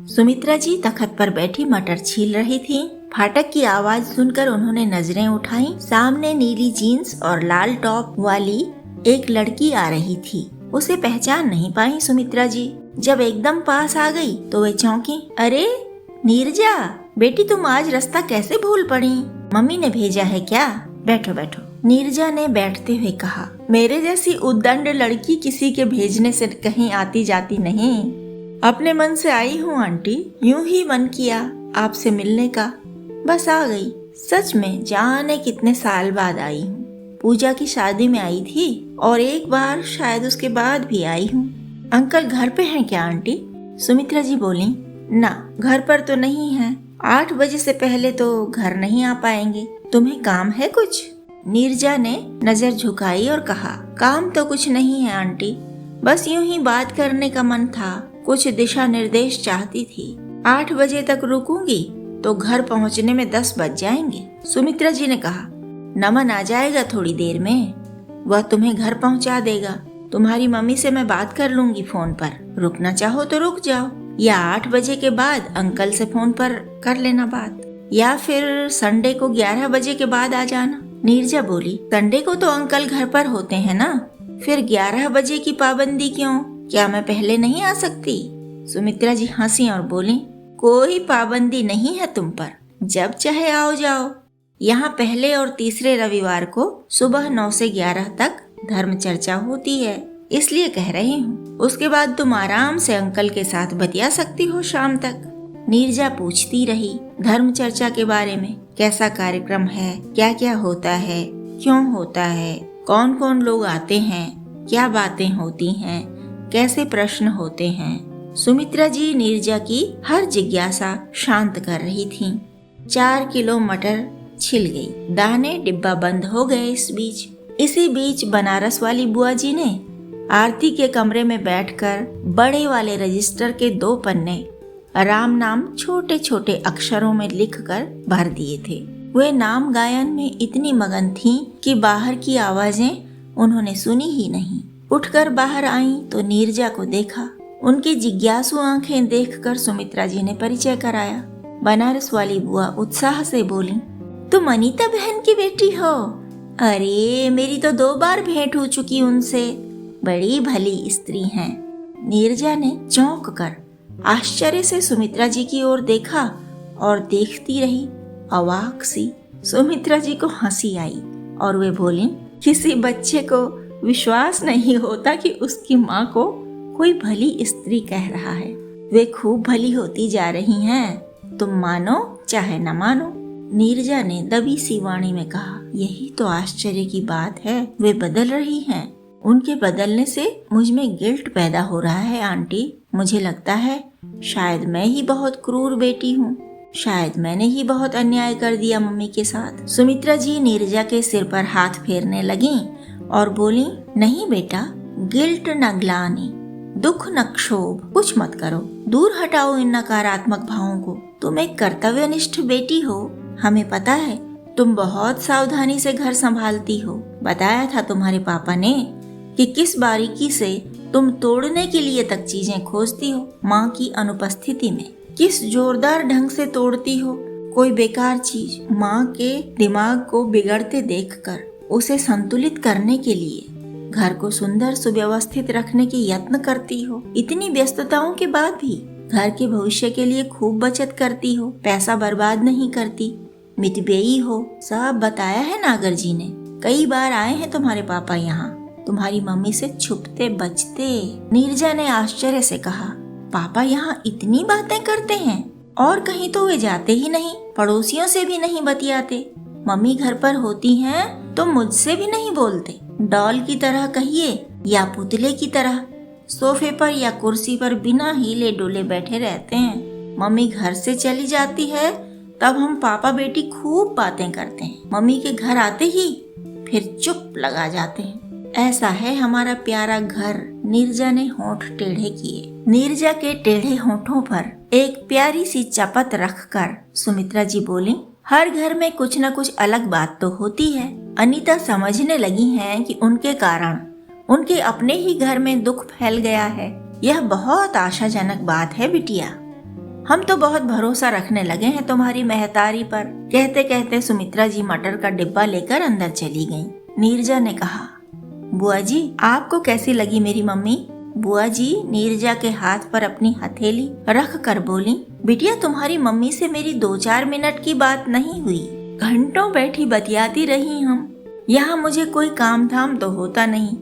सुमित्रा जी तखत पर बैठी मटर छील रही थीं। फाटक की आवाज सुनकर उन्होंने नजरें उठाई। सामने नीली जीन्स और लाल टॉप वाली एक लड़की आ रही थी। उसे पहचान नहीं पाई सुमित्रा जी। जब एकदम पास आ गई तो वे चौंकी। अरे नीरजा बेटी, तुम आज रास्ता कैसे भूल पड़ी? मम्मी ने भेजा है क्या? बैठो बैठो, नीरजा ने बैठते हुए कहा। मेरे जैसी उद्दंड लड़की किसी के भेजने से कहीं आती जाती नहीं। अपने मन से आई हूँ आंटी, यूं ही मन किया आपसे मिलने का, बस आ गई। सच में जाने कितने साल बाद आई हूँ। पूजा की शादी में आई थी और एक बार शायद उसके बाद भी आई हूँ। अंकल घर पे हैं क्या आंटी? सुमित्रा जी बोली। ना, घर पर तो नहीं है। 8 बजे से पहले तो घर नहीं आ पाएंगे। तुम्हें काम है कुछ? नीरजा ने नजर झुकाई और कहा, काम तो कुछ नहीं है आंटी, बस यूं ही बात करने का मन था। कुछ दिशा निर्देश चाहती थी। 8 बजे तक रुकूंगी तो घर पहुंचने में 10 बज जाएंगे। सुमित्रा जी ने कहा, नमन आ जाएगा थोड़ी देर में, वह तुम्हें घर पहुंचा देगा। तुम्हारी मम्मी से मैं बात कर लूंगी फोन पर। रुकना चाहो तो रुक जाओ, या 8 बजे के बाद अंकल से फोन पर कर लेना बात, या फिर संडे को 11 बजे के बाद आ जाना। नीरजा बोली, संडे को तो अंकल घर पर होते हैं ना, फिर 11 बजे की पाबंदी क्यों? क्या मैं पहले नहीं आ सकती? सुमित्रा जी हंसी और बोली, कोई पाबंदी नहीं है तुम पर, जब चाहे आओ जाओ। यहाँ पहले और तीसरे रविवार को सुबह 9 से 11 तक धर्म चर्चा होती है, इसलिए कह रही हूँ। उसके बाद तुम आराम से अंकल के साथ बतिया सकती हो शाम तक। नीरजा पूछती रही धर्म चर्चा के बारे में, कैसा कार्यक्रम है, क्या क्या होता है, क्यों होता है, कौन कौन लोग आते हैं, क्या बातें होती हैं, कैसे प्रश्न होते हैं। सुमित्रा जी नीरजा की हर जिज्ञासा शांत कर रही थीं। 4 किलो मटर छिल गई, दाने डिब्बा बंद हो गए। इसी बीच बनारस वाली बुआ जी ने आरती के कमरे में बैठकर बड़े वाले रजिस्टर के 2 पन्ने राम नाम छोटे छोटे अक्षरों में लिखकर भर दिए थे। वे नाम गायन में इतनी मगन थीं कि बाहर की आवाजें उन्होंने सुनी ही नहीं। उठकर बाहर आईं तो नीरजा को देखा। उनकी जिज्ञासु आंखें देखकर सुमित्रा जी ने परिचय कराया। बनारस वाली बुआ उत्साह से बोली, तुम अनीता बहन की बेटी हो? अरे मेरी तो 2 बार भेंट हो चुकी उनसे, बड़ी भली स्त्री हैं। नीरजा ने चौंक कर आश्चर्य से सुमित्रा जी की ओर देखा और देखती रही अवाक सी। सुमित्रा जी को हंसी आई और वे बोली, किसी बच्चे को विश्वास नहीं होता कि उसकी माँ को कोई भली स्त्री कह रहा है। वे खूब भली होती जा रही हैं, तुम मानो चाहे न मानो। नीरजा ने दबी सी वाणी में कहा, यही तो आश्चर्य की बात है, वे बदल रही हैं। उनके बदलने से मुझ में गिल्ट पैदा हो रहा है आंटी। मुझे लगता है शायद मैं ही बहुत क्रूर बेटी हूँ, शायद मैंने ही बहुत अन्याय कर दिया मम्मी के साथ। सुमित्रा जी नीरजा के सिर पर हाथ फेरने लगीं और बोली, नहीं बेटा, गिल्ट न ग्लानि, दुख न क्षोभ, कुछ मत करो, दूर हटाओ इन नकारात्मक भावों को। तुम एक कर्तव्यनिष्ठ बेटी हो, हमें पता है तुम बहुत सावधानी से घर संभालती हो। बताया था तुम्हारे पापा ने कि किस बारीकी से तुम तोड़ने के लिए तक चीजें खोजती हो माँ की अनुपस्थिति में, किस जोरदार ढंग से तोड़ती हो कोई बेकार चीज। माँ के दिमाग को बिगड़ते देखकर उसे संतुलित करने के लिए घर को सुंदर सुव्यवस्थित रखने के यत्न करती हो। इतनी व्यस्तताओं के बाद भी घर के भविष्य के लिए खूब बचत करती हो, पैसा बर्बाद नहीं करती, मितव्ययी हो। सब बताया है नागर जी ने। कई बार आए हैं तुम्हारे पापा यहाँ, तुम्हारी मम्मी से छुपते बचते। नीरजा ने आश्चर्य से कहा, पापा यहाँ इतनी बातें करते हैं? और कहीं तो वे जाते ही नहीं, पड़ोसियों से भी नहीं बतियाते। मम्मी घर पर होती हैं तो मुझसे भी नहीं बोलते। डॉल की तरह कहिए या पुतले की तरह सोफे पर या कुर्सी पर बिना हिले डुले बैठे रहते हैं। मम्मी घर से चली जाती है तब हम पापा बेटी खूब बातें करते हैं। मम्मी के घर आते ही फिर चुप लगा जाते हैं। ऐसा है हमारा प्यारा घर। नीरजा ने होंठ टेढ़े किए। नीरजा के टेढ़े होंठों पर एक प्यारी सी चपत रखकर सुमित्रा जी बोली, हर घर में कुछ न कुछ अलग बात तो होती है। अनीता समझने लगी हैं कि उनके कारण उनके अपने ही घर में दुख फैल गया है। यह बहुत आशाजनक बात है बिटिया। हम तो बहुत भरोसा रखने लगे हैं तुम्हारी महतारी पर। कहते कहते सुमित्रा जी मटर का डिब्बा लेकर अंदर चली गईं। नीरजा ने कहा, बुआ जी आपको कैसी लगी मेरी मम्मी? बुआ जी नीरजा के हाथ पर अपनी हथेली रख कर बोली, बिटिया तुम्हारी मम्मी से मेरी 2-4 मिनट की बात नहीं हुई, घंटों बैठी बतियाती रही हम। यहाँ मुझे कोई काम धाम तो होता नहीं,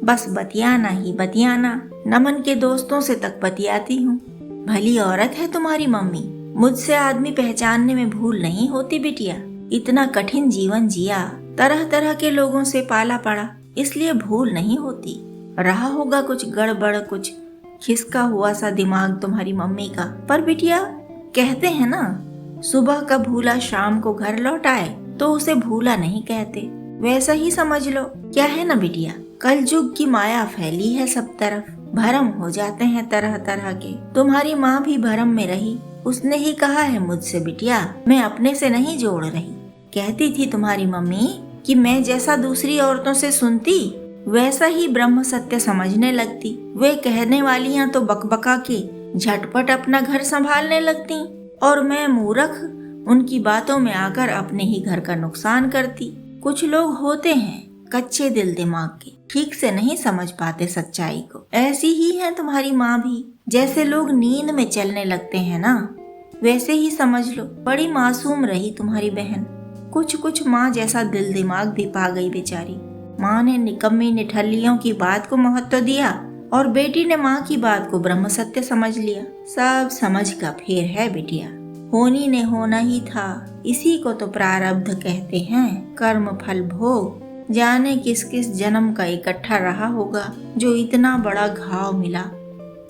बस बतियाना ही बतियाना। नमन के दोस्तों से तक बतियाती हूँ। भली औरत है तुम्हारी मम्मी, मुझसे आदमी पहचानने में भूल नहीं होती बिटिया। इतना कठिन जीवन जिया, तरह तरह के लोगों से पाला पड़ा, इसलिए भूल नहीं होती। रहा होगा कुछ गड़बड़, कुछ खिसका हुआ सा दिमाग तुम्हारी मम्मी का। पर बिटिया कहते हैं ना, सुबह का भूला शाम को घर लौट आए तो उसे भूला नहीं कहते। वैसा ही समझ लो। क्या है ना बिटिया, कल युग की माया फैली है सब तरफ, भरम हो जाते हैं तरह तरह के। तुम्हारी माँ भी भरम में रही, उसने ही कहा है मुझसे, बिटिया मैं अपने से नहीं जोड़ रही। कहती थी तुम्हारी मम्मी कि मैं जैसा दूसरी औरतों से सुनती वैसा ही ब्रह्म सत्य समझने लगती। वे कहने वालियाँ तो बकबका के झटपट अपना घर संभालने लगती और मैं मूर्ख उनकी बातों में आकर अपने ही घर का नुकसान करती। कुछ लोग होते हैं कच्चे दिल दिमाग के, ठीक से नहीं समझ पाते सच्चाई को। ऐसी ही है तुम्हारी माँ भी। जैसे लोग नींद में चलने लगते हैं ना, वैसे ही समझ लो। बड़ी मासूम रही तुम्हारी बहन, कुछ माँ जैसा दिल दिमाग भी पा गई बेचारी। माँ ने निकम्मी निठल्लियों की बात को महत्व दिया और बेटी ने माँ की बात को ब्रह्म सत्य समझ लिया। सब समझ का फेर है बिटिया, होनी ने होना ही था, इसी को तो प्रारब्ध कहते हैं। कर्म फल भोग, जाने किस किस जन्म का इकट्ठा रहा होगा जो इतना बड़ा घाव मिला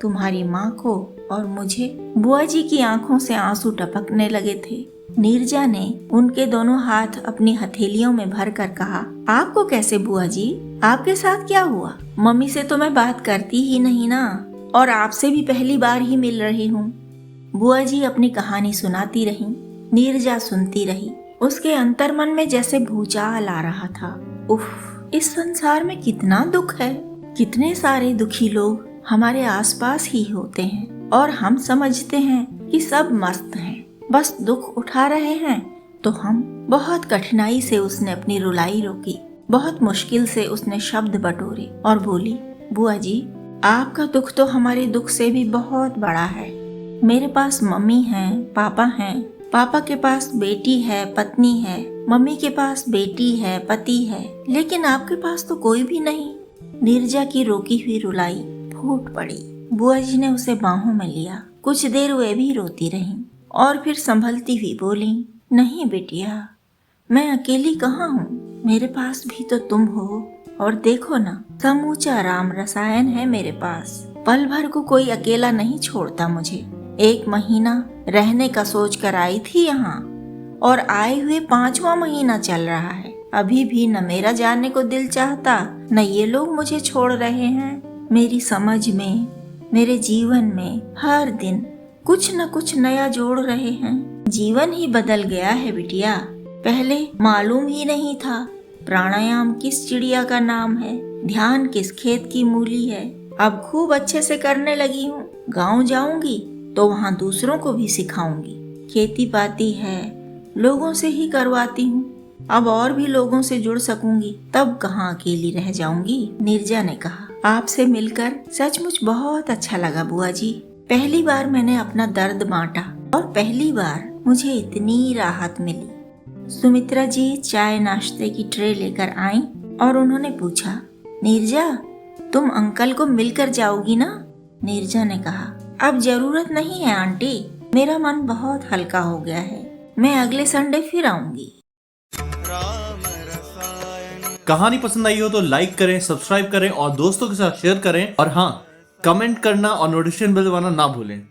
तुम्हारी माँ को और मुझे। बुआ जी की आंखों से आंसू टपकने लगे थे। नीरजा ने उनके दोनों हाथ अपनी हथेलियों में भर कर कहा, आपको कैसे बुआ जी? आपके साथ क्या हुआ? मम्मी से तो मैं बात करती ही नहीं ना, और आपसे भी पहली बार ही मिल रही हूँ। बुआ जी अपनी कहानी सुनाती रही। नीरजा सुनती रही। उसके अंतर्मन में जैसे भूचाल आ रहा था। उफ, इस संसार में कितना दुख है। कितने सारे दुखी लोग हमारे आसपास ही होते हैं और हम समझते हैं कि सब मस्त हैं, बस दुख उठा रहे हैं। तो हम बहुत कठिनाई से उसने अपनी रुलाई रोकी। बहुत मुश्किल से उसने शब्द बटोरे और बोली, बुआ जी आपका दुख तो हमारे दुख से भी बहुत बड़ा है। मेरे पास मम्मी है, पापा हैं। पापा के पास बेटी है, पत्नी है। मम्मी के पास बेटी है, पति है, लेकिन आपके पास तो कोई भी नहीं। नीरजा की रोकी हुई रुलाई फूट पड़ी। बुआ जी ने उसे बाहों में लिया। कुछ देर वे भी रोती रहीं और फिर संभलती हुई बोली, नहीं बेटिया, मैं अकेली कहाँ हूँ, मेरे पास भी तो तुम हो। और देखो ना, समूचा राम रसायन है मेरे पास। पल भर को कोई अकेला नहीं छोड़ता मुझे। 1 महीना रहने का सोच कर आई थी यहाँ और आए हुए 5वां महीना चल रहा है। अभी भी न मेरा जाने को दिल चाहता, न ये लोग मुझे छोड़ रहे हैं। मेरी समझ में, मेरे जीवन में हर दिन कुछ न कुछ नया जोड़ रहे हैं। जीवन ही बदल गया है बिटिया। पहले मालूम ही नहीं था प्राणायाम किस चिड़िया का नाम है, ध्यान किस खेत की मूली है। अब खूब अच्छे से करने लगी हूँ। गाँव जाऊंगी तो वहाँ दूसरों को भी सिखाऊंगी। खेती पाती है, लोगों से ही करवाती हूँ। अब और भी लोगों से जुड़ सकूंगी, तब कहाँ अकेली रह जाऊंगी। नीरजा ने कहा, आपसे मिलकर सचमुच बहुत अच्छा लगा बुआ जी। पहली बार मैंने अपना दर्द बांटा और पहली बार मुझे इतनी राहत मिली। सुमित्रा जी चाय नाश्ते की ट्रे लेकर आईं और उन्होंने पूछा, नीरजा तुम अंकल को मिलकर जाओगी ना? नीरजा ने कहा, अब जरूरत नहीं है आंटी, मेरा मन बहुत हल्का हो गया है। मैं अगले संडे फिर आऊंगी। कहानी पसंद आई हो तो लाइक करें, सब्सक्राइब करें और दोस्तों के साथ शेयर करें। और हाँ, कमेंट करना और नोटिफिकेशन बेल दबाना ना भूलें।